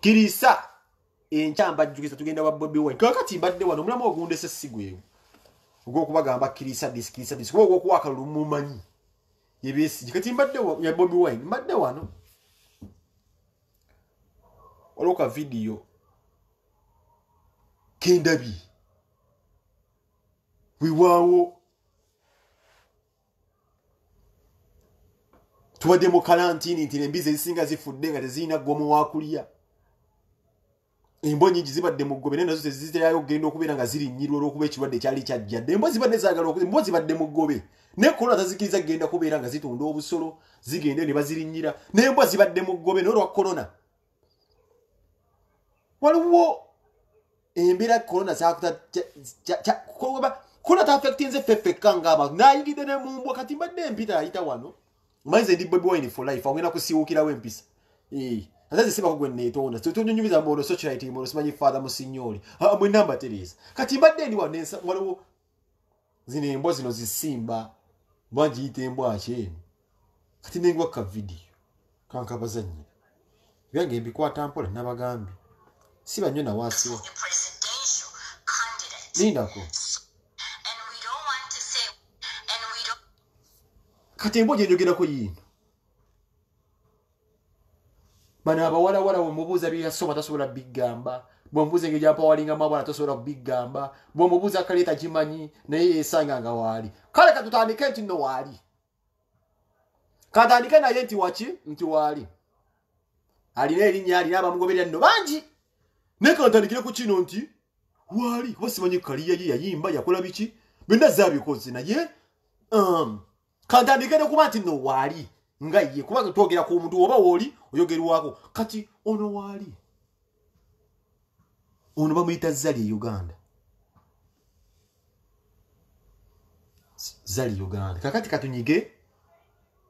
kirisa enchamba jukisa tugenda wa Bobi Wine kakati mbadde wano mulamu ogunde sessigwewo ogwo kubagamba kirisa dis ogwo kuwaka lumumanyi yebesi kati mbadde ya Bobi Wine mbadde wano oloka video kendabi wiwawo tuwadde mu karantini nti embizi ezisinga zifudde nga tezirina ggomo wakulya embwa nyingi zibadde mu ggobe nazo teziterayo okugenda okubeera nga zirinyirwa olw'okuba ekirwadde kyali kyajjadde embwa zibadde zaagala embwa zibadde mu ggobe naye korona tazikiriza kugenda kubeera nga zitunda obusolo zigende ne bazirinyira n'embwa zibadde mu ggobe naye olwa korona waliwo embeera korona korona taafekitinze ffeffekka ng'abantu naayigidde ne mu mbwa kati mbadde empita ayita wano maize ndi Bobi Wine for life agenda kusiwukirawo empisa azaze siba kugwe netonda tunyumiza mbono society mbono simanyi father musinyoli mwe namba teresa kati mbadde ndi wanensa waliwo zino embwa zino zisimba banjiyita embwa akyeni kati nengwa ka video kankabazanyi byange mbikwata mpola nabagambye siba nnyo nawaasiwa lindako kati embwa gyenjogerako yino bano abawalawala bwemubuuza byeyasoma tasobola bigamba bwemubuuza engeri gyampawalingamu abwana tasobola kubigamba bwemubuuza kaleeta kimanyi naye yesanga nga waali kale katutandike nti nno waali katandike naye nti waki nti waali alina erinnya alina abamugoberera nno bangi naye kantandikire ku kino nti waali kuba simanyi kaliya ye yayimba yakola biki byonna zaabikoze naye kantandike ne kuba nti nno waali nga ye kubanga twogera ku muntu oba wooli oyogerwako kati ono waali ono bamuyita Zali e Uganda Zali Uganda kakati katunyige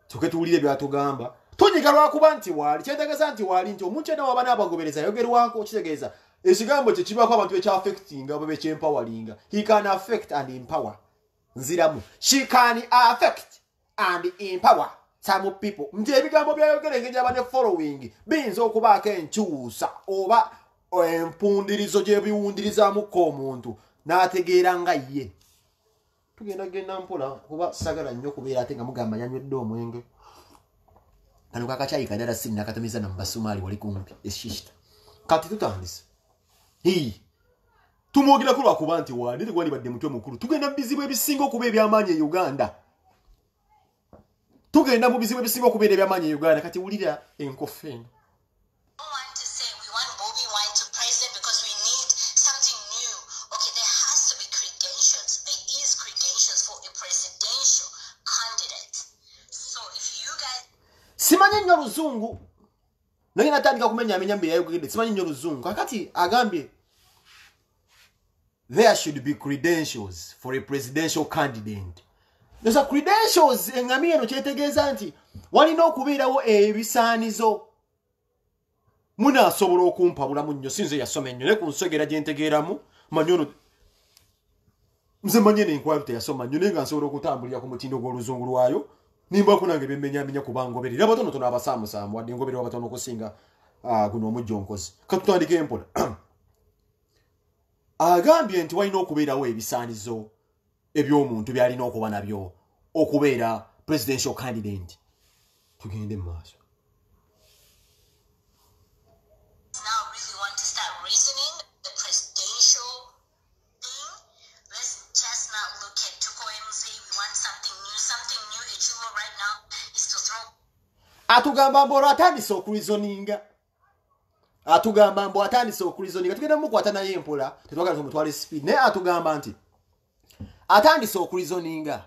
tuke tuwulire byatugamba tonyiga lwakuba nti waali kyetegeeza nti waali nti omuntu ena waba n'abagobereza ayogerwako kitegeeza ekigambo kye kibaako abantu ekyaffectinga oba ekyempawalinga he can affect and empower nziramu she can affect and empower some people nti ebigambo byayogera engeri aba ne following biyinza okubaako enkyusa oba empundirizo gyebiwundirizaamuko omuntu n'ategeera nga ye tugenda genda mpola kuba sagala nnyo kubeera ate nga mugamba yanywedde omwenge kano kakacyayi kadala sini nakatamiza na mubasumaali wali kumpi eshishita kati tutandise tumwogerako lwakuba nti wandi tegwandibadde mutwe mukulu tugenda mu bizibu ebisinga okuba ebyamaanyi e Uganda tugenda mu bizibu ebisinga okubeera ebyamaanyi e Uganda kati wulira enkofu eno simanyi nnyo luzungu naye natandika kumenyaamenya mbere yayogedde simanyi nnyo luzungu kakati agambye there should be credentials for a presidential candidate. There's a credentials engami eno kyetegeeza nti walina okubeerawo ebisaanizo munaasobola okumpabulamu nnyo sinze yasoma ennyo naye ku nsogera gye ntegeeramu manyi ono nze manye n'enkwalo teyasoma nnyo naye nga nsobola okutambulira ku mutindo gw'oluzungu lwayo nimbaako nange bemmenyaamenya kuba ngoberera abatonotono abasaamusaamu wadde ngoberera abatono okusinga guno omujjo nkozi katutandika empola agambye nti walina okubeerawo ebisaanizo eby'omuntu byalina okuba nabyo okubeera presidential candidate tugende mu maaso atugamba mbu atandise okulizoninga tugenda mukwata naye empola tetwagala tumutwale speed naye atugamba nti atandise okulizoninga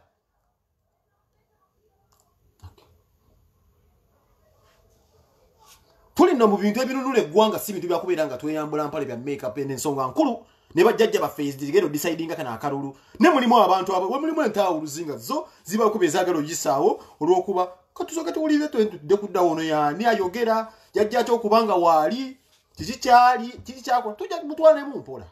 tulina mu bintu ebinunula eggwanga si bintu byakubeera nga tweyambula mpale bya makeup n'ensonga nkulu ne bajjajja baffe zigenda decidinga kana akalulu ne mulimu abantu abo mulimu entawuluzinga zo ziba kuba ezaagala oyisaawo olw'okuba katusoka tuwulire twentudde kuddawo ono yaani ayogera jajja kyokubanga waali kiki kyakola tujja mutwalemu mpola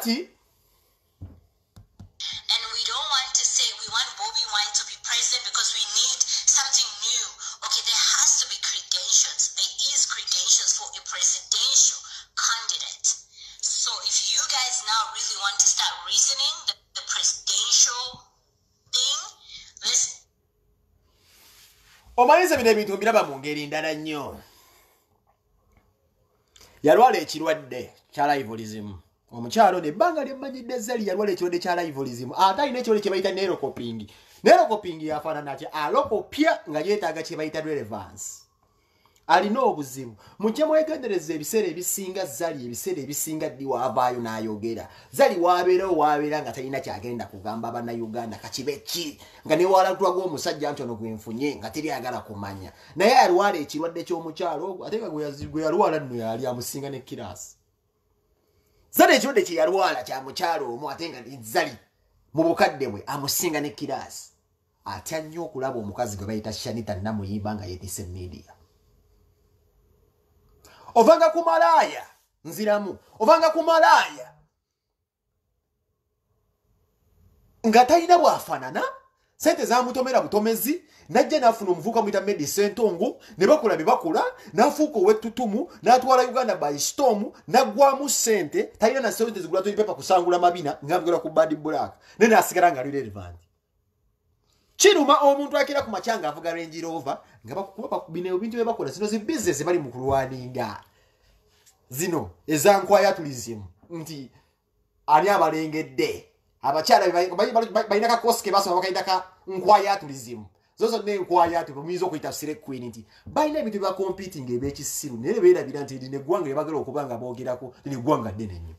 ati and we don't want to say we want Bobby Wine to be president because we need something new. Okay, there has to be credentials. There is credentials for a presidential candidate. So if you guys now really want to start reasoning the presidential thing, let's omanyiza bino ebintu mbiraba mu ngeri ndala nnyo. Yalwala ekirwadde kya livelism. Omukyalo nebbanga lyemmanyidde Zali yalwala ekirwadde kya livelism. Ate alina ekirwadde kye bayita neurocoping. Neurocoping yafaanana atya alokopya nga yeetaaga kye bayita relevance. Alina obuzibu. Mujje mwegendereza ebiseera ebisinga Zali ebiseera ebisinga ddi waavaayo n'ayogera. Zali waabeera nga talina kyagenda kugamba bannayuganda kakibe ki nga ne walatwa gw'omusajja ntono gwenfunye nga teri agala kumanya. Naye yalwala ekirwadde ky'omukyalo ogwo ate nga gwe yalwala nno yali amusinga ne kirasi. Zali ekirwadde kye yalwala kya mukyalo omu ate nga Zali mu bukadde bwe amusinga ne kirasi. Atya nnyo okulaba omukazi gwe bayita Shanita Namuyimba nga yeetisse media. Ovanga kumalaya nziramu ovanga kumalaya nga talina bwafaanana sente zamutomera butomezi najja n'afuna omuvubuka muyita Medicine Ntongo ne bakola bye bakola n'afuuka ow'ettutumu n'atwala Uganda by storm n'aggwamu sente talina na sente zigula toipepa kusangula mabina ng'abigula ku Bad Black ne n'asigala nga relevant. Kiruma omuntu akira ku machanga avuga Range Rover nga bakuba bino ebintu bye bakola zino zi business bali mu kulwaninga zino ezankwa tourism nti ali abalengedde abakyala balina ka koske baso bakaida ka nkwaya tourism zozo ne nkwaya tu mumizo kuita sire queen nti balina ebintu bya competing ebekisiru ne beera biranti ne gwanga ebagala okubanga bogerako ne gwanga ddene nnyo.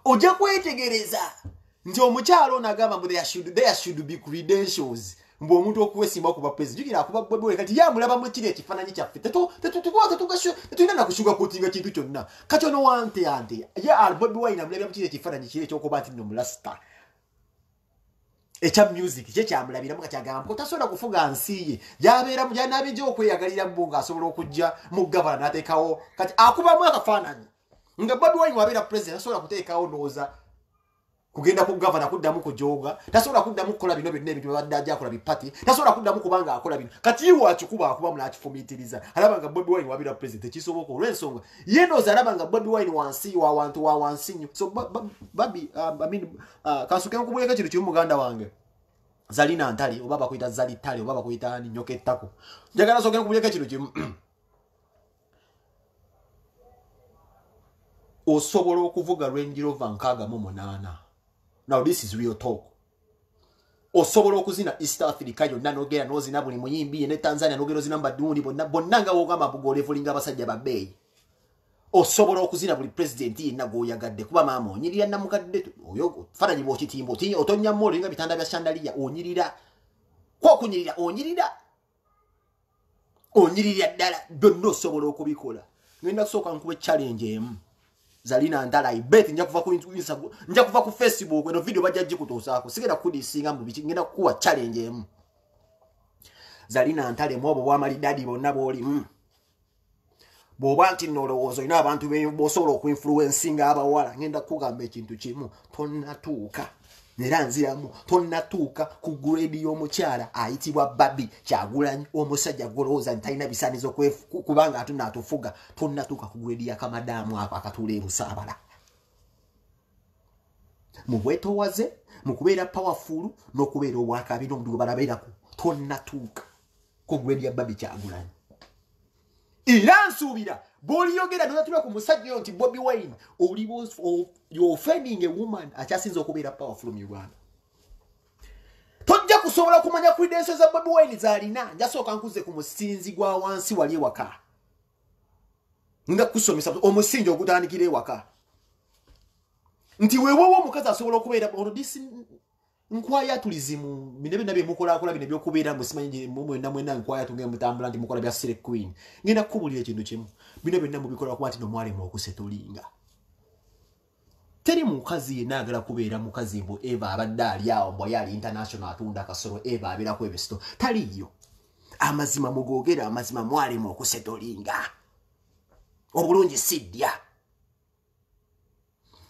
Ojja kwetegereza nti omukyalo nagamba mbu there should be credentials mbu omuntu okuwesimba kuba president jukira akuba Bobi kati yamulaba mu kiri ekifananyi kyaffe tetulina nakushuga kutinga kintu kyonna katono wante ante ya Bobi Wine amulabira mu kiri ekifananyi kiri ekyokuba nti no mulasta echa music kye kyamulabira mu katyagamba ko tasobola kufuga nsi ye yabeera mu janaabije okweyagalira mbunga asobola okujja mu governor n'ateekawo kati akuba mu akafaananyi nga Bobi Wine wabeera president asobola kuteekawo nooza kugenda ku governor kuddamu kujoga tasobola kuddamu kukola bino byonna ebintu babadde ajja akola bipati tasobola kuddamu kubanga akola bino kati yiwa akikuba akuba mulakifumitiriza alaba nga Bobi Wine wabira president ekisoboka olw'ensonga ye ndooza alaba nga Bobi Wine wansi wa wantu wa wansi nnyo so babi kasuke nkubuleka kintu kimu muganda wange Zalina Ntali oba bakuyita Zali Tali oba bakuyita ani nyoke ttako njagala soke nkubuleka kintu kimu osobola okuvuga Range Rover nkaaga mu 8. Now this is real talk. Osobola okuzina East Africa yonna nogera nozina buli muyimbi ne Tanzania nogero zina Badundi bonna nga wogamba bugole fulinga abasajja babbeyi. Osobola okuzina buli president yenna goyagadde kuba maama onyirira namukadde oyo faranyi bo kitimbo tinyo otonya molo nga bitanda bya chandaliya onyirira kwa kunyirira onyirira ddala byonna osobola okubikola. Ngenda kusooka nkube challenge emu Zalina Ntali I bet nja kuva ku Instagram nja kuva ku Facebook eno video bajja jikutosaako sigenda kudisinga mu biki ngenda kuwa challenge emu Zalina Ntali mwobo bwamalidadi bonna boli bwoba nti nolowoozo ina abantu bosobola okuinfluencinga abawala ngenda kugamba ekintu kimu tonnatuuka era nziramu tonnatuuka ku grade y'omukyala ayitibwa Babi Kyagulanyi omusajja golowooza nti talina bisaanizo kubanga atuna atufuga tonnatuuka ku grade ya kamadaamu ako akatuula ebusaabala mu bwetoowaze mu kubeera powerful n'okubeera obwakabi n'omuntu gwe balabeerako tonnatuuka ku grade ya Babi Kyagulanyi era nsuubira bw'oliyogera n'otula ku musajja nti Bobi Wine you're offending a woman akyasinza okubeera powerful mu Uganda. Tojja kusobola kumanya credentials za Bobi Wine z'alina njasooka nkuze ku musinzi gwa wansi wali ewaka nga kusomesa omusingi ogutandikira ewaka nti weewowo omukazi asobola okubeera oludisi nkwaya tulizimu binebe nabye mukola akola bino byokubeera musimanyi mwena nkwaya tunge mutambula nti mukola bya Sire Queen ngenda kubulira ekintu kimu bino byonna mubikola kuba nti nomwalemu okusetulinga teri mukazi yenna agala kubeera mukazi mbu Eva abadde ali awo mbu yali international atunda kasoro Eva abeerako ebisito taliyo amazima mugogera amazima mwalemu okusetulinga obulungi siddya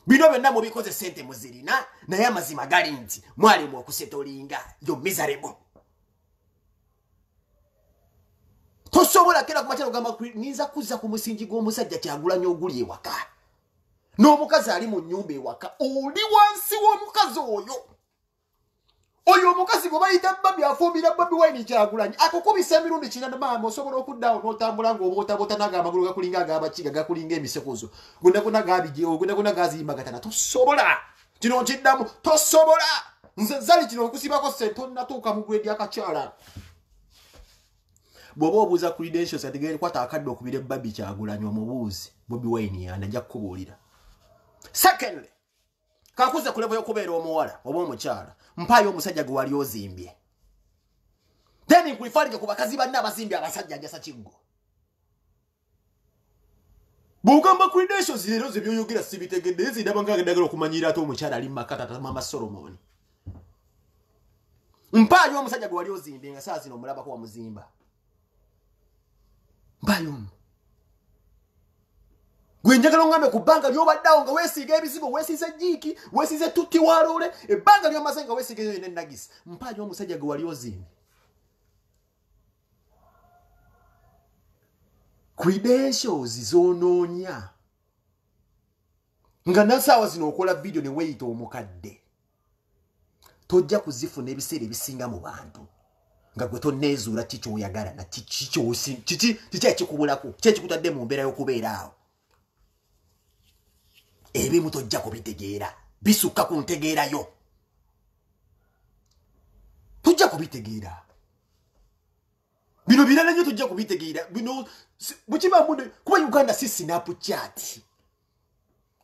bino byonna mubikoze sente muzirina naye amazima gali nti mwalimu okusetolinga yo miserable. Tosobola kera kumatera kugamba ninza kuzza ku musingi gw'omusajja Kyagulanyi oguli ewaka n'omukazi ali mu nnyumba ewaka oli wansi w'omukazi oyo omukazi gwe bayita Bobi afumbira Bobi Wine Kyagulanyi akukubisa emirundi kinana maama osobola okuddawo n'otambula ng'obotabota naga amagulu gakulinga ag'abakiga gakulinga emisekuzo gonna gabijewo gonna gaziyimbagatana tosobola kino nkiddamu tosobola nze zali kino okusibako sente onnatuuka mu grade akakyala bw'oba obuuza credentials ategere kwata akadde okubira Bobi Kyagulanyi omubuuzi Bobi Wine yanda ajja kukubuulira. Secondly, kakuze ku level y'okubeera omuwala oba omukyala mpaayo omusajja gwe wali ozimbye. Then nkwifalinge ku bakazi banne abazimbye abasajja njasa kiggo. Bw'ogamba credentials leero ze by'oyogera sibitegedde ezindaba ng'agendagala okumanyira ate omukyala ali mu makata ate Mama Solomon. Mpaayo omusajja gwe wali ozimbye nga saa zino omulabako wamuzimba. Mpaayo gwe njagala ngambe ku bbanga ly'obaddawo nga weesiiga ebizibu weesiize jiiki weesiize tutti waloole ebbanga ly'omaze nga weesiiga eyo n'ennagisi mpaayo omusajja gwe wali ozimbe. Credentials zonoonya nga nasaawa zino okola video ne weeyita omukadde tojja kuzifuna ebiseera ebisinga mu bantu nga gwe tonneezuula ki ky'oyagala na kiki ekikubulako ki ekikutadde mu mbeera y'okubeera awo. Ebimu tojja kubitegeera bisukka ku ntegeerayo tujja kubitegeera bino birala nnyo tujja kubitegeera bino bukiba munde kuba Uganda si Snapchat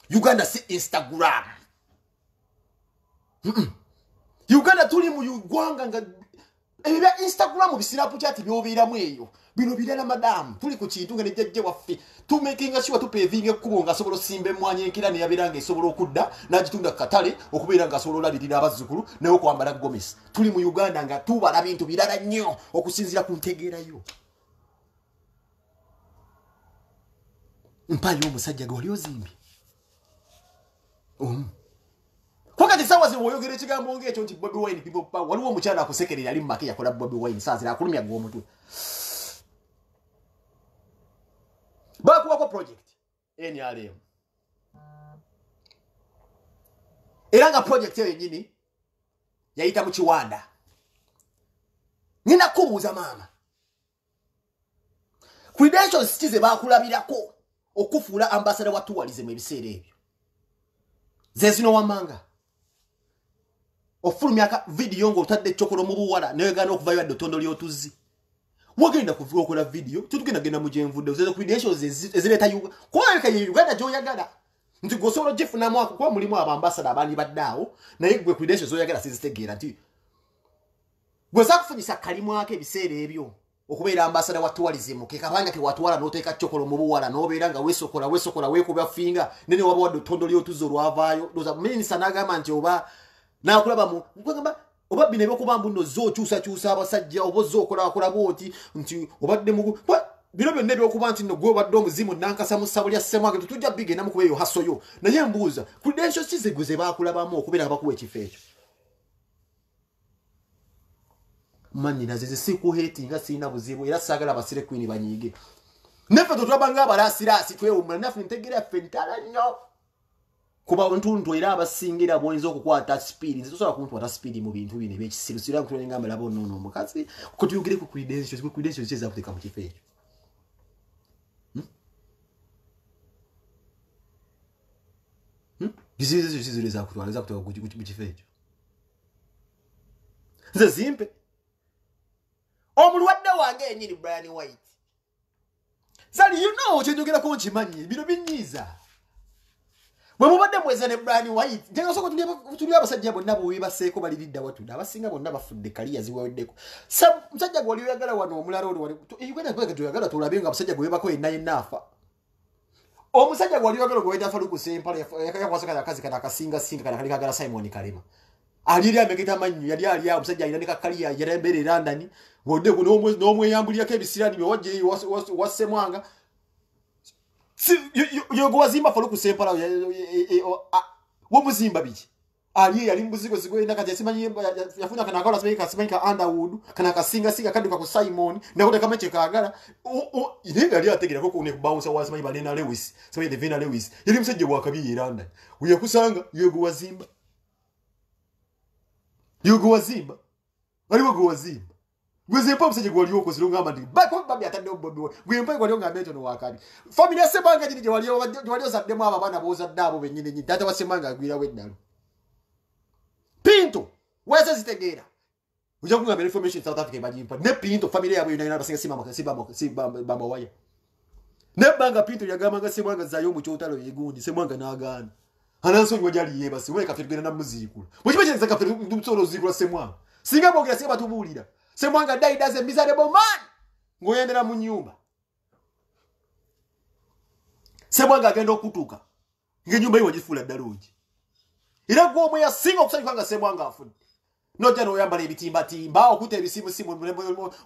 Uganda si Instagram Uganda tuli mu Ugwanga nga ebya Instagram bi Snapchat byobeeramu eyo bino birala madamu tuli ku kintu nga nejjajje waffe tumakinga sure tupevinga ekkubo nga asobola osimba emmwanyi enkira ne yabeeranga esobola okudda n'agitunda katale okubeera nga asobola olabirira abazzukulu naye okwambala gomesi tuli mu Uganda nga tubala bintu birala nnyo okusinziira ku ntegeerayo. Mpaayo omusajja gwe wali ozimbye kwakati sawa zino woyogera ekigambo ng'ekyo nti Bobi Wine people power waliwo omukyala akusekerera ali mu make yakola Bobi Wine saa zino akulumya gw'omutwe bakuwako project NRM era nga project eyo yennyini yayita mu Kiwanda. Nina kubuuza maama credentials ki ze baakulabirako okufuula ambassador wa tourism ebiseera ebyo ze zino wammanga ofulumya video ng'otadde ekyokola mu buwala newegaana okuvayo adde otondo ly'otuzzi wagenda kuvuga okola video tutugenda mu gyenvudde ozezo credentials ezireeta kubanga ye Uganda gy'oyagala nti gwosobola ogifunamu ako kuba mulimu abambasada abandi baddaawo naye gwe credentials oyagala sizitegeera nti gwe zakufunyisa kalimu ako ebiseera ebyo okubeera ambasada wa tourism ke kabanga ke watwala n'oteeka kyokolo mu buwala n'obeera nga weesokola weekuba finga nene waba wadde otondo ly'otuzzi olwavaayo doza minisita n'agamba nti oba n'akulaba mu kwegamba oba bino ebyokuba mbu nno zookyusakyusa abasajja oba zookolakola bwoti nti obadde mu bino byonna ebyokuba nti nno gwe obadde omuzimu nankasa mu ssabo lya ssemwange tetujja bigendamu kuba eyo hasoyo naye mbuuza credentials ki ze ze baakulabamu okubeera nga bakuwa ekifo ekyo. Manyi naze sikuhetinga sina buzibu era sagala basire queen banyiige nefe tutwabanga abalasirasi twewumula nafe ntegera ffe ntala nnyo kuba ntuntu era abasingira boyinza okukwata speed nze tosobola kuntwata speed mu bintu bino ebyekisiru sira nkulenga mbala bonno omukazi ko tuyogere ku credentials kyeza kuteeka mu kifo ekyo. Gizizo kizireza kutwaliza kutoka ku kifo ekyo nze zimpe omulwadde wange enyini Brian White sali you know kyejogera ko nkimanyi bino binyiza bwe mubadde mweza ne Brian White ntenga soko tuli abasajja bonna bwe baseeko baliridda watunda abasinga bonna bafudde kaliya ziweddeko musajja gwe wali oyagala wano omulala oli wali Uganda kwega tuyagala tulabe nga abasajja gwe bako yenna yennafa omusajja gwe wali oyagala gwe wenda faluku sempala yakwasaka akazi kana akasinga kana kali kagala Simon Kalema aliri amegeta manyu yali ali omusajja alina ne kakaliya yarembere London wode n'omweyambulirako ebisirani bye wajje wassemwanga yo go wazimba folo kusempala wo muzimba biki ali yali mbuzigo zigo enda kati simanyi yafuna kana kola simanyi ka Underwood kana kasinga singa kaduka ku Simon nakote kama chekagala irenga ali ategera ko kune bounce wa simanyi Balena Lewis simanyi Devina Lewis yali msajje wa kabi Iranda uye kusanga yogo wazimba aliwo go wazimba gwezempa msajje gwali oko zilunga amandi bako babi atande obobi gwempa gwali onga meto no wakabi family yasemanga jini wali zadde aba bana boza dabo benyine nyi data wasemanga agwira weddalo Pinto wese zitegera uja kunga information South Africa bajimpa ne Pinto family yabo yina basinga simba waya ne banga Pinto yagamanga semwanga zayo mu cyotalo yegundi semwanga nagana ananso ngojali yeba siwe kafirigena na muzikula mukibaje nzaka firigo zikula semwanga singa bogera singa batubulira semwanga dai does a miserable man ngoyendera mu nyumba semwanga agenda okutuka ngenyumba yiwo gifula daluji ira gwo mwe yasinga okusanyikanga semwanga afuni notero oyambala ebitimba timba okute ebisimu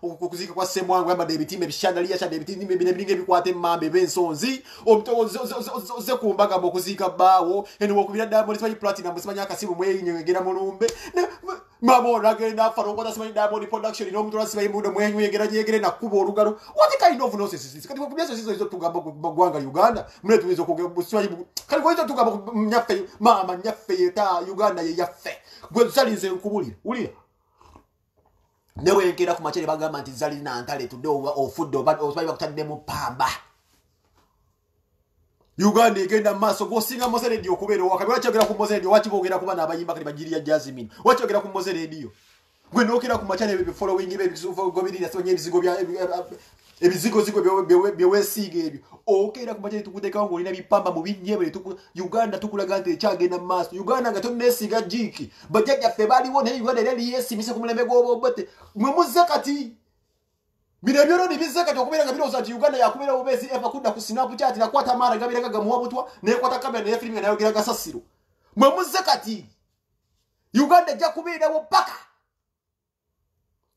okuzika kwa semwanga oyambala ebitimba ebishandaliya shande ebitimba bininge bikwate mambe bensonzi oze kumbaga okuzika bawo eno okubira Diamond simanyi platinum simanyi akasimu mwenyegera mulumbe mamo agenda farongo simanyi Diamond production ino omuntu simanyi mudo mwenyegera nyegere nakuba olugalo what kind of nonsense kati kubyeso sizo tugamba gwanga Uganda mule tuwizo simanyi kali kwa hizo tugamba mnyafe mama nyafe ta Uganda ye yafe gwe salize nkubulira ulira newe nkira ku machere bagamba nti zali na ntale tudo ofuddoosimanyi bakutadde mu pamba Uganda igenda maso gosinga Mose Radio kubera wakabira cyagera ku Mose Radio wakibogera kuba nabayimba kali bagiriya Jasmine wacyogera ku Mose Radio gwe nokira ku machane be following be bisufu gobirira sonye bizigo bya ebizigo byewesiga ebyo okera ku machane tukudeka ngo lina bipamba mu binyebe Uganda tukulaga nti cyagenda maso Uganda ngato nesiga jiki bajja fe bali wona Uganda leli yesimise ku mulembe gobobote mwe muzakati Binabyo ni bizaka tokubera nga biroza ati Uganda yakubera ubezi efa kudda ku Snapchat na kwata mara gabira gaga muwabutwa ne kwata kamera ne filime nayo gira gasasiro mwe muzakati Uganda jakubera wo paka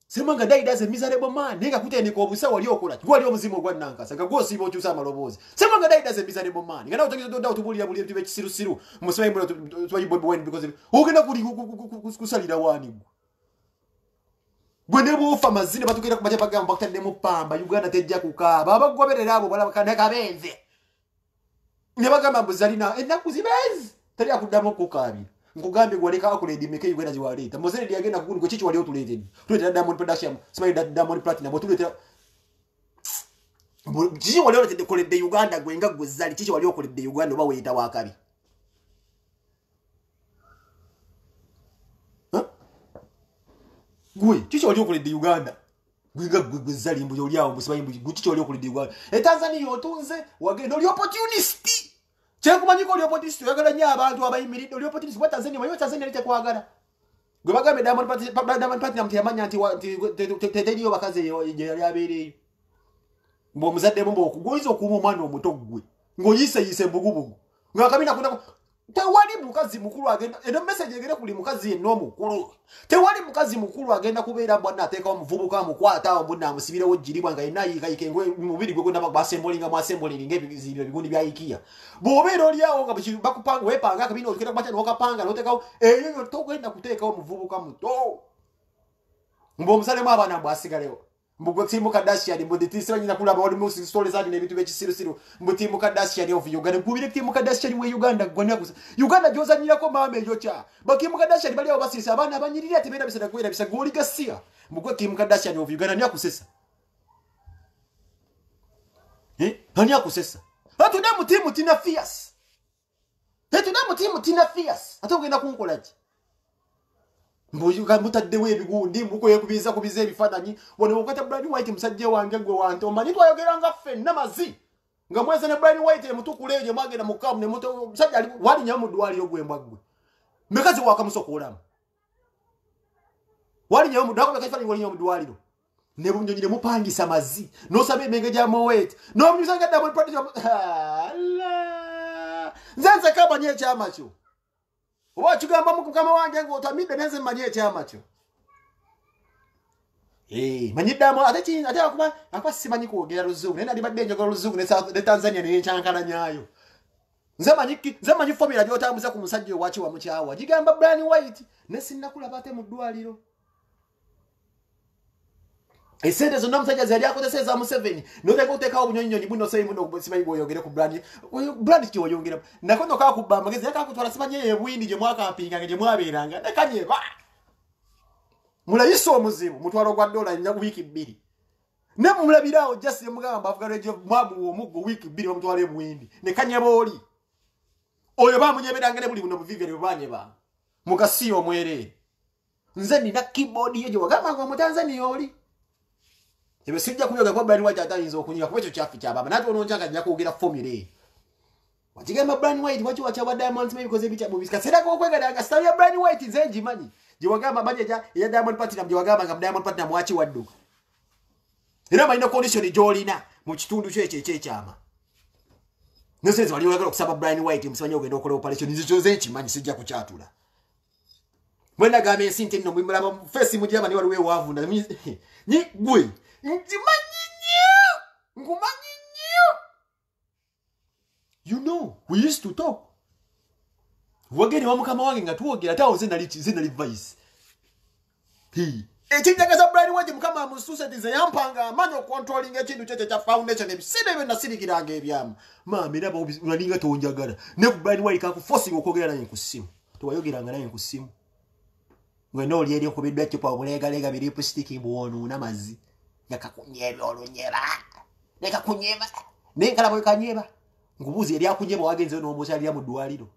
semanga dai does a miserable man ninga kutene ko busa wali okola gwali omuzimo gwa nankasa nga gosi bo chusa malobozi semanga dai does a miserable man ngana utangizo doda utubulira buli tibe kisiru musemaye mbona twayi bobi wine because ogenda kuli kusalira wani Gwene bufa mazine batukira kubaje bagamba bakutadde mu pamba Uganda tejja kukaba abagoberera abo bala bakana kabenze ne bagamba mbuzalina ennaku zibezi tali akuddamu kukabira ngugambe gwaleka akuledi meke Uganda ziwaleta mozene ndi agenda kugulu kichi wali otuleteni tuletera Diamond production smile Diamond platinum tuletera kichi wali otuleteni kolede Uganda gwenga gwezali kichi wali okolede Uganda oba weyita wakabi Gwe, chicho wali okulide Uganda. Gwiga gwezali mbu yoli awo musibayi mbu chicho wali okulide Uganda. Tanzania otunze wagenda oli opportunist. Chekumanyiko oli opportunist yagala nya abantu abayimiridde oli opportunist wa Tanzania mayo Tanzania lite kwagala. Gwe bagambe Diamond Platinum tiyamanya nti tetediyo bakaze yali abeereyo. Mbo muzadde mbo okugwiza okuuma omwana omuto gwe. Ngoyise mbugubugu. Ngakabina kuna tewali mukazi mukulu agenda eno message egere kuli mukazi eno mukulu tewali mukazi mukulu agenda kubeera bwana ateeka omuvubuka mukwata obunna amusibira wojiribwa nga inayi kayikengwe mubiri gwe gwenda basembolinga mwasembolinga ebizibira bigundi bya ikia bobeera oli awo nga bakupanga wepanga kabino okera kubacha nokapanga notekawo eyo togenda kuteeka omuvubuka muto mbo musalemu abana mbwasigalewo mbugwe timu Kardashian mbuditisa nyina kulaba wali musi stories adi nebitu bekisiru mbutimu Kardashian of Uganda kubire timu Kardashian we Uganda gwania kusa Uganda joza nyira ko mame yocha bakimu Kardashian bali abasirisa abana abanyirira tebera bisada kwera bisa goli gasia mbugwe timu Kardashian of Uganda nya kusesa anya kusesa atuda mutimu tina fierce atuda mutimu tina fierce atogenda kunkolaje Mboyuka mutaddewe ebigundi mbuko kubiza ebifadanyi wone okata Brian White musajje wange gwe wanto manyi twayogeranga ffe namazi nga mweze ne Brian White mutukuleje magenda mukamu ne muto musajja ali wali nyamu dwali ogwembwa gwe mekazi wakamusokolamu wali nyamu dwako bakaifani wali nyamu dwali no ne bunyonyire mupangisa mazi no sabe mengeja Moet no mnyuzanga double production nzanza kaba nye chama cyo Oba chugamba mukama wange ngo otamide neze manye chama cyo Manyi Diamond ate akuba simanyi kwogera luzungu naye nalibadde njogera luzungu ne Tanzania ne nchankana nyayo. Nze manyi formula gyotambuza ku musajja owachi wa mukyawa. Gigamba Brian White ne sinnakulaba ate mu ddwaliro. Esente zonna musajja zali akozesa za Museveni. Noteka otekawo bunyonyonyi buno seyi buno simanyi bwoyogere ku Brian ki oyogera. Nakono ka kubba magezi yakakutwala simanyi ebwindi gye mwaka mpinga gye mwabeeranga. Ne kanyeba. Mulayisa omuzibu mutwalo gwa dola nya wiki 2. Ne mulabirawo just mugamba avugana je mwabu omuggo wiki 2 bamutwala ebwindi. Ne kanyeba oli. Oyo bamunyeberangane buli buno buvivere banyeba. Mugasi omwere. Nze nina keyboard yejo wagamba ngo mu Tanzania oli. Ebe sijja kuyoga kwa Brian White atayinza okunyika kubekyo kyafi kyababa nati ononjanga nja kwogera formula. Wajigamba Brian White wachi wa Diamond maybe because ebicha movies kasera ko kwegadanga story ya Brian White nze njimanyi. Jiwagamba manager ya Diamond Platinum jiwagamba nga Diamond Platinum wachi wadduka. Era malina condition jolina mu kitundu kye kyama. Nese wali wagala okusaba Brian White msanya ogenda okola operation nzizo zenchi manyi sijja kuchatula. Mwenda game sinte nno mwimula face mu jama ni waliwe wavu na nyi gwe you know, we used to talk. Wageni wa mukama wange nga tuwogera tawo zina vice. Ekinjagaza Brian White mukama amususa tize yampanga manyo controlling ekintu kyete kya foundation ebisine bena sirikiranga ebyamu. Mama era unalinga tonjagala. Ne Brian White ka kuforcing okwogera naye ku simu. Tuwayogeranga naye ku simu. Ngweno oli eri okubidwa kipa obulega biri lipstick buwonu namazi. Yakakunyeba olunyeba. Leka kunyeba. Nenkala bwe kanyeba. Ngubuzi eri akunyeba wagenze no omukyali ya mu ddwaliro.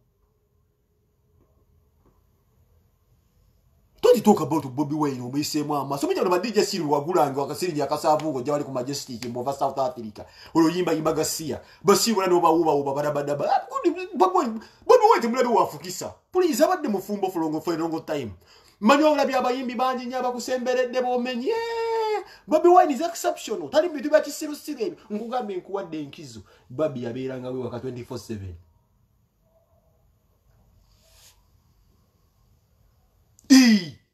Don't talk about Bobby Wine omuyisemu ama. So mujja DJ Siru wagulanga wakasiri yakasavungo jawali ku Majestic mbova South Africa. Oloyimba Gasia. Basibu na noba uba badabadaba. Bobby Wine mulabe wafukisa. Please abadde mufumbo for long time. Manyola byabayimbi banji nyaba kusemberedde bomenye. Bobby Wine is exceptional. Tali bitu bya kisiru sirebe. Ngugambe nkuwadde enkizo. Bobby yabeeranga we waka 24/7.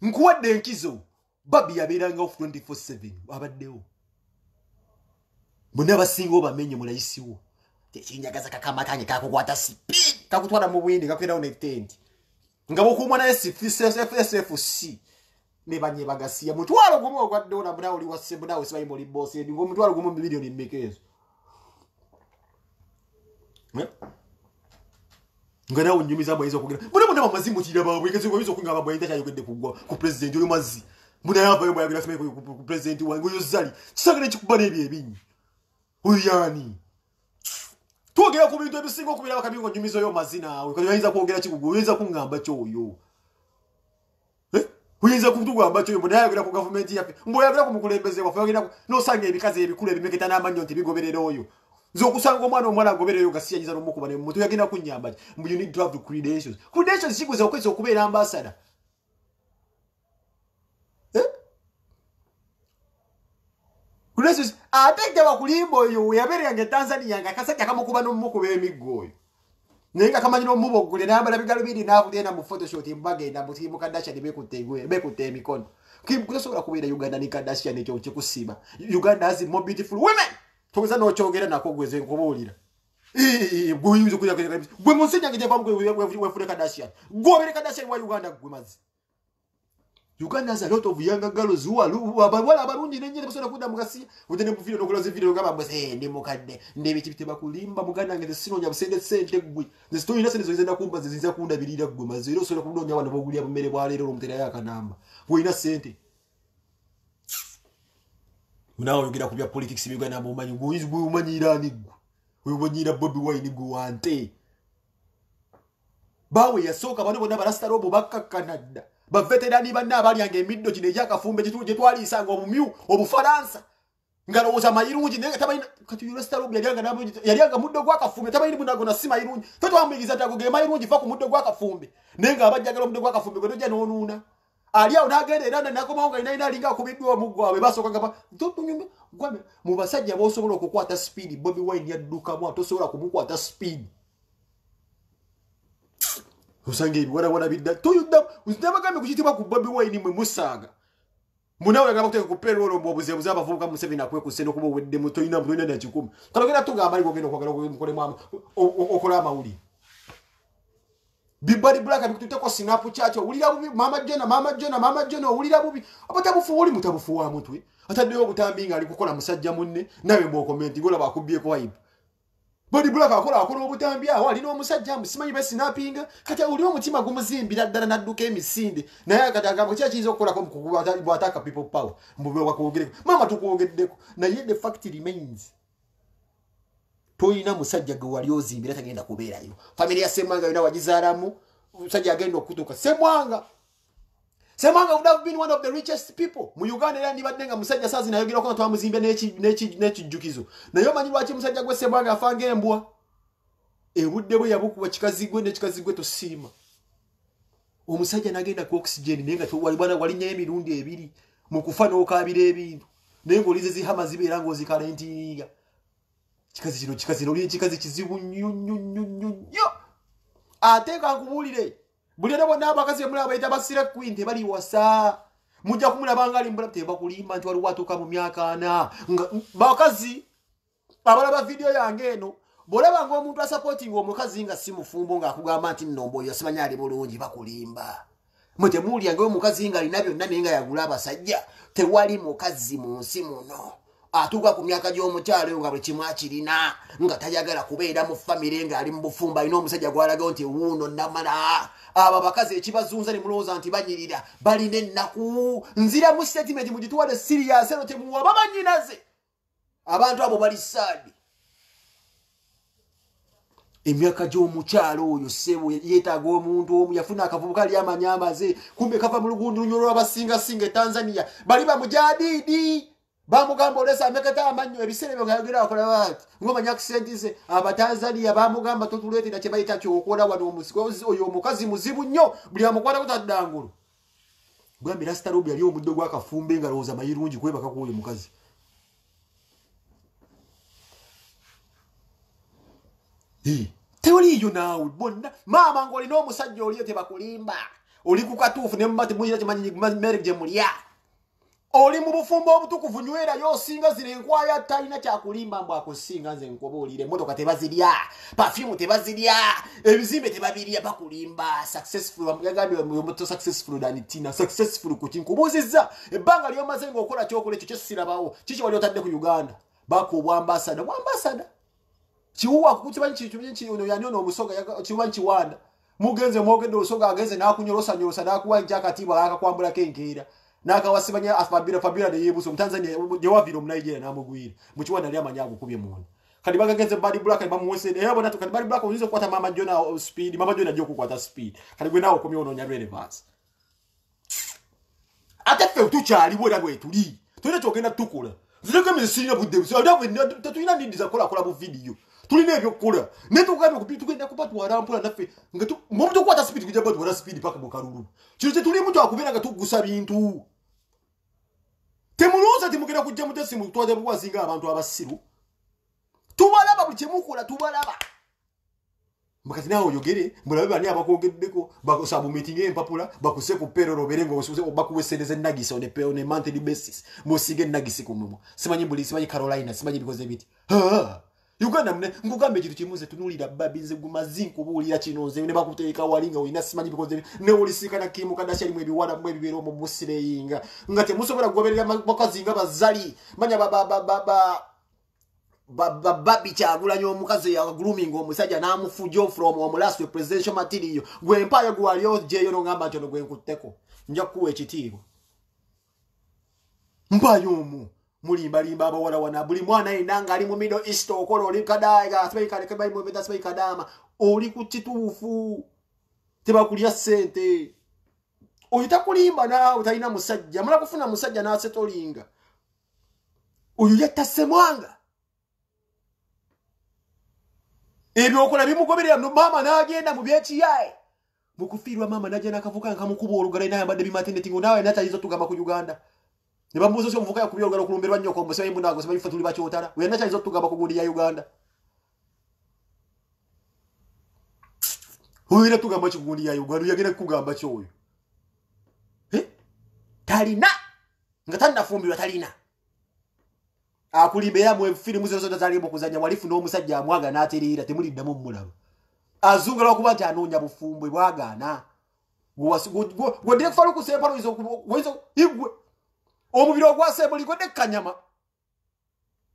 Nkuwadde enkizo. Bobby yabeeranga off 24/7. Abaddewo. Bonna basinga obamenye mulayisiwo. Tekinyagaza kakama kange kakukwata speed. Kakutwala mu bwindi kakwera on tent. Ngabo kumwana SFC. Nebanye bagasiya mutwalo gumu ogwadde ona buna oli wasembu nawe sibayi moli boss ndi ngo mutwalo gumu milioni mmekezo. Ngana unyumiza mwezo kugira. Muna mazimu kira bawe keze ko bizo kungaba bwa intacha yogende kugwa ku president oyo mazi. Muna yava yo yagira sime ku president wangu yo zali. Kisagire kikubana ebinyi. Uyani. Tuogera ku bintu ebisingo kubira bakabingo nyumizo yo mazina awe. Ko yinza kuogera kikugu yinza kungamba kyoyo. Uyinza kutugamba cyo mbona yagira ku government yafe. Mbo yagira ku mukulembeze wafe yagira no sange ebikaze ebikulu ebimeketa n'amanyo nti bigoberera oyo. Zokusanga omwana agobereyo gasiyanyiza n'omukuba ne mutu yagenda kunyamba. Mbu you need to have the credentials. Credentials zikuza okweza okubeera ambassador. Credentials atenge bakulimbo oyo yaberanga Tanzania nga kasajja kamukuba n'omukuba emiggo oyo. Nenga kamanyi no mubo gule nambala bigalo bidi navudena mu photoshop mbagenda mu timu Kardashian bekutte emikono. Kusobola kubeera Uganda ni Kardashian ekyo kikusiba. Uganda has more beautiful women. Toza no kyogera nako gweze nkubulira. Guyinza kuya gwe musinya ngije pamwe wefune Kardashian. Gobere Kardashian wa Uganda gwemazi. Uganda has a lot of younger girls who are wala barungi nenye basobola kudda mugasi udene mu video nokulaze video gaba mbese ndi mukadde ndebe kibite bakulimba muganda ngeze sinonya busende sente gwe the story nasene zozenda kumba zizinza kunda bilira gwe mazero osobola kudonya abantu bogulia bumere bwa lero omutera yakanamba boina sente munawo yogira kubya politics bigana mumanyi guizi bwe umanyirani gwe ubanyira Bobby Wine gwe wante bawe yasoka bano bonna barasta robo bakka Canada ba veterani banna abalyange emiddo kine yakafumbe kituje twalisanga obumyu obufaransa ngaloza mayirungi ne tabayina kati yurasta robo yalyanga muddo gwa kafumbe tabayini bunago na sima yirungi toto ambigiza tagoge mayirungi fa ku muddo gwa kafumbe nenga abajjagala muddo gwa kafumbe gotoja nonuna aliya unagende era nako maunga ina linga kubidwa mugwawe basoka ngaba totunyumbe gwame mu basajja bosobola okukwata speed Bobby Wine yadduka mu atosobola kumukwata speed Usange wana bidda tuyudda uzitabagambe kuchitibwa ku Bobby Wine mwe musaga munawe yagala kuteka ku payroll mbobuze buza abavubuka mu 7 akwe ku seno kuba wedde mu toyina mutone na 10 kalogera tunga amali kogenda kwagala mukole mama okola amawuli Bibali Black abikuteko sinapu chacho ulira bubi mama Jona ulira bubi abatabufu uli mutabufu wa mutwe ataddeyo butambinga ali kukola musajja munne nawe mbo comment gola bakubye ko vibe Body Black akola obutambya wali no musajja musimanyi be sinapinga kati uli omutima gumuzimbira ddala nadduka emisinde naye kati agamba kya kizo okukola ko bwataka people power mbube wakogere mama tukuogeddeko naye the fact remains toyina musajja gwe wali ozimbira tagenda kubeerayo familia Semwanga yona wagizaalamu musajja agenda okutuka Semwanga would have been one of the richest people mu Uganda era ndibaddenga musajja sazi nayogera ko twamuzimbe n'ekijjukizo naye omanyi lwaki musajja gwe Semwanga afanga embwa ebudde bwe yabukuba kikazigwe n'ekikazigwe tosiima omusajja nagenda ku oxygen nenga wali nyo emirundi ebiri mu kufa n'okaabira ebintu naye ng'olize zihama zibeera ng'ozikalentinga chikazi noli chikazi kizibu nnyo ate kankubulire buli abo n'abakazi mulaba bayita basire queen tebali wasa mujja kumulaba ngali mbula teba kulimba nti waliwo atuuka mu myaka 4 bakazi abalaba video yange eno bolaba ng'omuntu asupporting omukazi nga si mufumbo ng'akugamba nti nnombo yasimanya ali bulungi bakulimba mwete muli yange omukazi nga alina byonna naye nga yagula abasajja tewali mukazi mu nsi muno atuuka ku myaka gy'omukyalo nga buli kimu akirina nga tayagala kubeera mu famire nga ali mu bufumba alina omusajja gwalaga nti wuuno namala abo abakazi ekibazunza ne mulowooza nti banyirira balina ennaku nzira mu statement mugituwadde serious eno temuwa babanyinaze abantu abo bali saadi emyaka gy'omukyalo oyo ssebo yeetaaga omuntu omu yafuna akavubuka ali amanyamaze kumbe kava mu lugundulunyo lw'abasingasinga e Tanzania bali bamujadidi bamugamba olesa ameketa amanyo ebiseera byo ngayogera akola bati ngomanya accent ze abatanzania bamugamba totuleetera kye bayita kyokola wano omusikozi oyo omukazi muzibu nnyo buli amukwata kutaddangulu gwambi Rasta Robi ali omuddo gwakafumbe nga lowooza mayirungi kwebaka kwoyo mukazi teoliyo naawe bonna maama ng'olina omusajja oliyo tebakulimba oli ku katuufu ne mumati muyira kimanyi mere gye mulya oli mu bufumbo obutukuvu nywera yosinga zire enkwaya talina kyakulimba mbu akusinga nze nkobuulire emmotoka tebazirya perfume tebazirya ebizimbe tebabirya bakulimba successful yagambye omuto successful than Tina successful ku kinkubuuzizza ebbanga lyomaze ng'okola kyokola ekyo kyesirabawo kiki wali otadde ku Uganda bakubwa ambassador kiwuwa kukibanyi ono yani ono omusoga kibanyi Kiwanda mugenze mwogedde olusoga agenze n'akunyolosa n'akuwa njakatiibwa akakwambulako enkeera nakawasibanya Fabira de yebuso Mtanzania jewaviro mu Nigeria namugwira mu Kiwanda ali amanya agukubye muno kadi bagagenze Body Black bamuwese yabo natu kadi Body Black ulizo kwata mama Jona speed mama Jona joko kwata speed kadi gwe nawo komye ono nyarwele basi ate fe tuchali bwera gwe tuli tuli togenda tukula zireke misinya budde so adawe tatulina ndidi za kola bu video tulina ebyo kola netugambe kupi tugenda kupatwa arampula naffe ngatu momuntu kwata speed kujja batu wala speed paka mukaruru kiri tuli muntu akubera nga tugusa bintu temuluza timugenda kujja mutesi mu twade bwazinga abantu abasiru tubalaba buli kimukola tubalaba mukati nawo yogere mulabe bani abakogeddeko bakosabu meeting empapula bakuse ku payroll berengo bakuwesereze nagisi on a monthly basis musige nagisi kumumwa simanyi bulisi simanyi Carolina simanyi bikoze biti Uganda mne ngugambe kitu kimuze tunulira babinze gumazinko bulira kinoze ne bakuteeka walinga wina simanyi bikoze ne olisika na Kim Kardashian mwe biwala mwe bibero mu busire yinga ngate musobora kugoberera bakazinga bazali manya babi kyagulanya omukazi ya grooming omusajja namufujo from omulas representation material gwe empaya gwaliyo jeyo no ngamba kyono gwe nkutteko nja kuwa ekitiibwa mpayo omu mulimba abawala wana buli mwana inanga ali mu Middle East okola oli kadaiga asbaika lekebai mu beda asbaika dama oli ku kituufu tebakulya sente oyita kulimba na utalina musajja mala kufuna musajja na setolinga oyo yatta Semwanga ebyo okola bimugoberera no mama nagenda mu byekiyaye mukufirwa mama naje nakavuka nkamukuba olugala naye ambadde bimaternity ngo nawe natayizo tugamba ku Uganda ne bambuzo syo muvuka yakubya olugala kulumberwa nnyo ko musayi munago simanyi fa tuli bakyotala we natayizo tugamba ku gundi ya Uganda oyira tugamba kigundi ya Uganda yagera kugamba kyoyo talina nga tannafumbirwa talina akulimba era mu firimu zose zalimu kuzanya walifu n'omusajja amwaga n'atereera temuliddamu mulaba azunga lwakuba nti anoonya bufumbwe bwagaana gwodde Faluku Ssempala igwe omubiri ogwasembuliko nekkanyama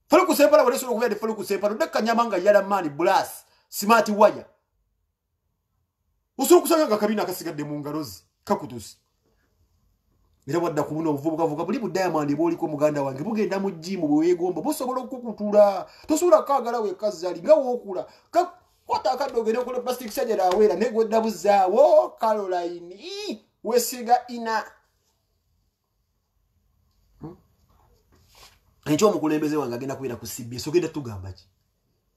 Faluku Ssempala walesobola okubeera ne Faluku Ssempala nekkanyama nga yala maani blas smart wire osobola okusanga nga kabina akasigadde mu ngalo ze kakutusi era wadda ku buno obuvubukavuga buli mu Diamond bw'oliko muganda wange bugenda mu jimu bwe weegomba busobola okukutula tosobola kaagala wekazali nga wookula kwata akadde ogende okola plastic surgery aweera negwedda buzaawo Caroline wesiga ina ekyo omukulembeze wange agenda kubeera ku CBS ogenda tugamba ki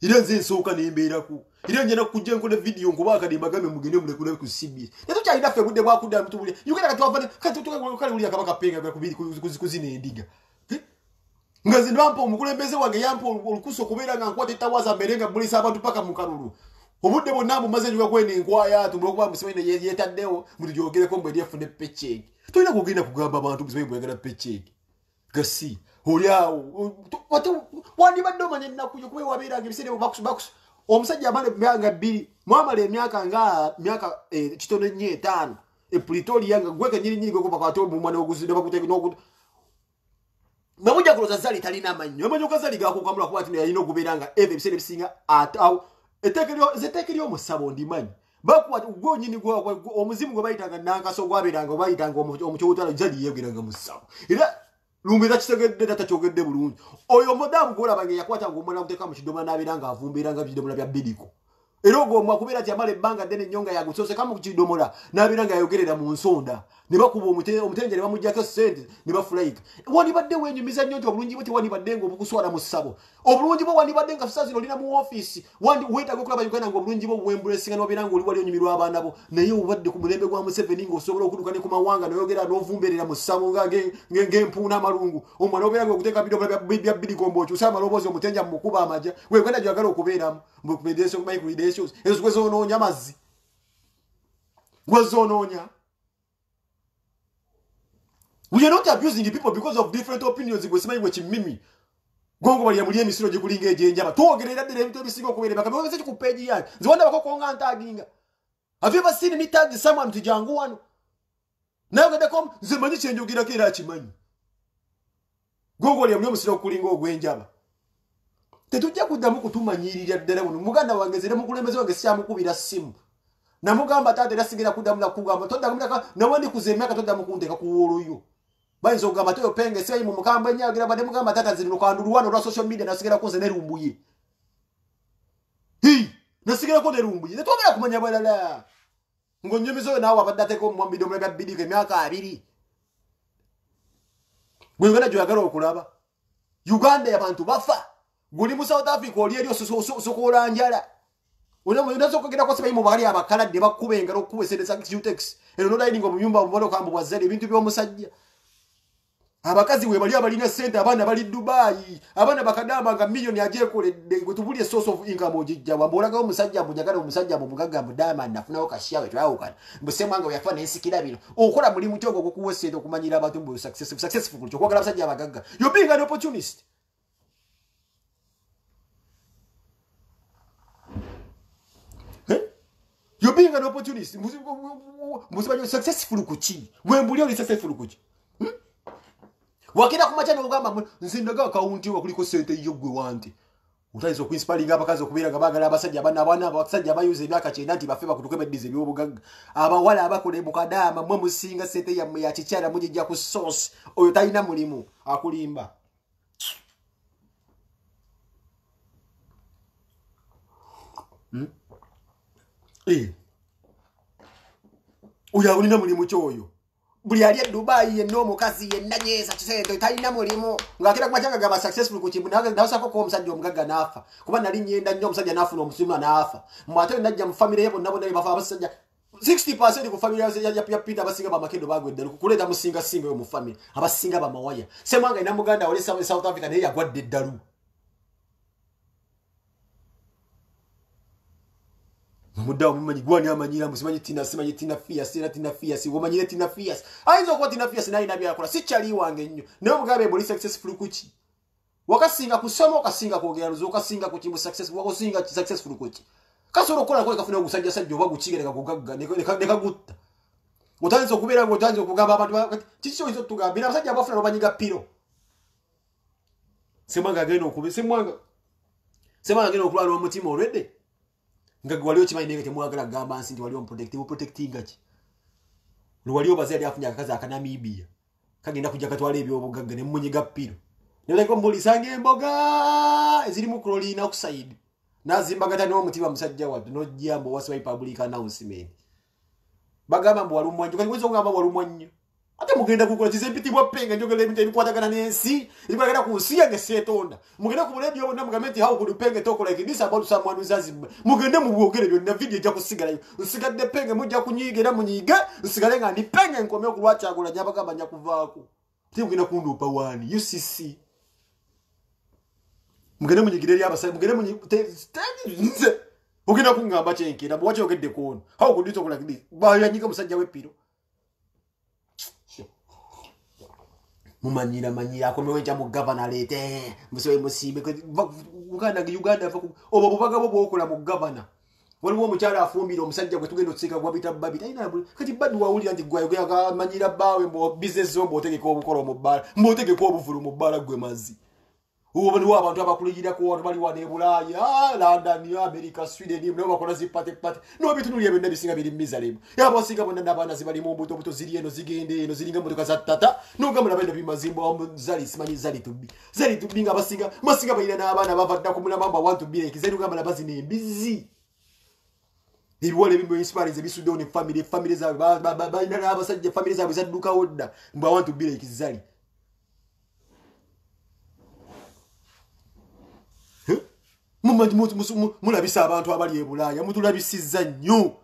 era nze nsooka nembeeraku era njena kujja nkola video nkuba akadimba gambe mugende mulekule ku CBS tetukyalina ffe budde bwakudda mutubule yugenda katwavane kale uli akabaka penga kuzina endiga nga nze bampa omukulembeze wange yampa olukusa okubeera nga nkwata etawaza mberenga bulisa abantu paka mu kalulu obudde bonna bumaze njuga kwene enkwaya tumulekuba musimaine yetaddewo mutujogereko mbwe lyefune paycheck tulina kugenda kugamba abantu musimaine bwegala paycheck gasi oliawo wandibadde omanya ennaku yokuba wabeeranga ebiseera bakusu omusajja amala emyaka 2 mwamala emyaka nga myaka kitono nnyo 5 Pretoria nga gweke nyirinyiri gwe kubakati omumwana oguzinde bakuteke n'okutu Mabuja kuloza zali talina amanyo amanyo kazali gakukamula kuba ati yalina okubeera nga ebiseera ebisinga atawo etekeriyo omusabo ndimanyi bakuwa gwonyini omuzimu gwe bayitanga nankaso gwabeeranga bayitanga omukyowotala jali yegeranga musabo era lumbiza kisegedde tatakyogedde bulungi oyo omudamu gwolabanga yakwatanga omwana kuteeka mu kidomola n'abeera nga avumbeeranga bidomola bya bidiko era ogwo omwakubeera ati amala ebbanga ddene ennyonga yagusooseka mu kidomola n'abeera nga yayogerera mu nsonda ne bakuba omutenja ne bamugyako ssente ne bafulayika wandibadde wenyumiza nnyo nti obulungi bwe tewandibadde nga obukuswala mu ssabo obulungi bwo wandibadde nga saa zino olina mu ofiisi weetaaga okulaba Uganda nga obulungi bwo bwembulesinga n'obeera nga oli wali onyumirwa abaana bo naye obadde ku mulembe gwa Museveni ng'osobola okutuuka ne ku mawanga n'oyogera n'ovumberera mu ssabo ng'empuuna amalungu omwana obeera nga okuteeka bidomola bya bidiko mb'okyusa amaloboozi omutenja mu mukuba amagya we Uganda gyagala okubeeramu ezo gwezonoonya mazzi gwezonoonya. We are not abusing the people because of different opinions. We say which mimi. Gongo bali yamuli emisiro gikulinga ejenjaba. Tuogerera ddala ebintu ebisinga okubeera bakabe wese ku page yange. Nziwanda bakokonga ntaginga. Have you ever seen me tag someone to jangu wano? Nayo gade kom nzemanyi kyenjogira kera akimanyi. Gongo bali yamuli emisiro okulinga ogwenjaba. Tetujja kuddamu kutumanyirira ddala buno. Muganda wange zere mukulembeze wange sikyamukubira simu. Namugamba tate era sigera kuddamu nakugamba toddamu nawandi kuzemeka toddamu kundeka kuwoloyo. Bayinza okugamba toyo penge seyi mu mukamba enyagira bade mugamba tata zino kwandulwana olwa social media nasigera koze ne rumbuye. Nasigera ko ne rumbuye. Tetwagala kumanya balala. Ngonyemizo nawe abadateko mu bidomola bya bidike emyaka 2. Gwengana jwagala okulaba. Uganda yabantu bafa. Guli mu South Africa oli eri sokola njala. Unazo kugenda kwa sababu mubali abakaladde bakubenga okuwesendesa Qtex ero no dining mu nyumba mubalo kambu wazali ebintu by'omusajja abakazi we bali abalina sente abana bali Dubai abana bakadamba nga million ajekoledde gutubulye source of income ojijja wambolaga omusajja mujagala omusajja mu mugaga mu Diamond nafunawo kashiyawe twawukana mbusemanga we yafana ensikira bino okola mulimu kyogo okukuwesenda okumanyira abantu mbu successful kyokwagala abasajja abagaga you being an opportunist. You being an opportunist. Musibajo successful kuchi. Wembulio ni successful kuchi. Wakina kumachana ugamba nzindaga akaunti wakuliko sente yogwe wanti. Utaizo kuinspiringa abakazi okubira gabagala abasajja abana abasajja abayuze emyaka 9 nti bafe bakutukebedize byobugaga. Abawala abakole bukadama mwe musinga sente ya chichara mujija ku source oyo talina mulimu akulimba. Uya ulina mulimu kyoyo. Buli ali Dubai yenno mukazi yennanyeza kisente talina mulimu. Ngakira kumachanga gaba successful ku kimbu nawasa ko omusajja omugaga nafa. Kuba nali nyenda nnyo omusajja nafuna omusimu nafa. Mwate najja mu family yebo nabo nali bafa abasajja 60% ku family ya Peter abasinga ba makedo bagwedde kuleta musinga singa yo mu family abasinga ba mawaya. Semanga ina muganda wali South Africa naye yagwadde ddalu. Mudawo mumanyi gwani amanyira musimanyi tina simanyi tina fias womanyire tina fias ayinza okuba tina fias naye nabyakola si kyali wange nnyo naye omugambe buli successful kuki wakasinga kusoma okasinga kwogera luzo okasinga ku kimu successful wakosinga successful kuki kasoro kola kwa kafuna ogusajja sajja oba gukigereka kugagga neka gutta utanzo kubeera ngotanzo kugamba abantu kicho izo tugambira abasajja abafuna obanyiga piro semwanga geno okubi semwanga geno okulwa n'omutima already nga waliyo kimanyi nenge temwagala gamba nsi ndi waliyo protectinga ki waliyo bazali afunya akazi akanamibia kagenda kujja katwala ebyobugagga ne munyiga piro ne ko mbuli sange emboga eziri mu Carolina okuside nazimbagata n'omutima musajja wadde n'ojjambo wasiwa public announcement bagamba mbu walumwanyo kali kwezo ngamba walumwanyo ate mugenda kukola kizempitibwa penga njogele ebintu ebikwatagana n'ensi ebikwatagana ku nsi yange seetonda mugenda ku buledio bonna mugamenti how could penge talk like this about someone who's Zanzibar mugende mu bwogere byonna video ejja kusigalayo nsigadde penge mujja kunyigira munyiga nsigale nga ndi penge nkomye okulwacha agola nyabagamba nya kuvaako ate mugenda kundupa wani UCC mugende munyigire lya abasai mugende munyigire ogenda kungamba kyenkera bwacho ogedde kono how could talk like this bayanyiga musajja wepiro mumanyira akomewe nja mu governor lete musoye musibe Uganda obo bubaga bobo okola mu governor waliwo omukyala afumbira omusajja gwe tugenda otsika gwabita babita ina kati badu wawulira ndi gwayo manyira bawe mbo business zombo otegeka obukolo mu bbala mbo otegeka obuvulu mu bbala gwe mazi uwo bali abantu abakuligira ko bali wane Bulaya London America Sweden no bakola zipate no bitunuli ebyo nabisinga biri mizalemu yabo singa bonna nabana zibali mu mbuto ziri eno zigende eno ziringa mbuto za tata no gamula benda bimazimbo zali simanyi zali tubi nga basinga masinga bayina n'abana bavadda ku mulamba want to be like zali gamula bazine embizi ibiwole bimwe inspire ebisudde ne family za bayina n'abasajja family za bizadduka odda mba want to be like zali mulabisa abantu abali e Bulaya mutulabisiza nnyo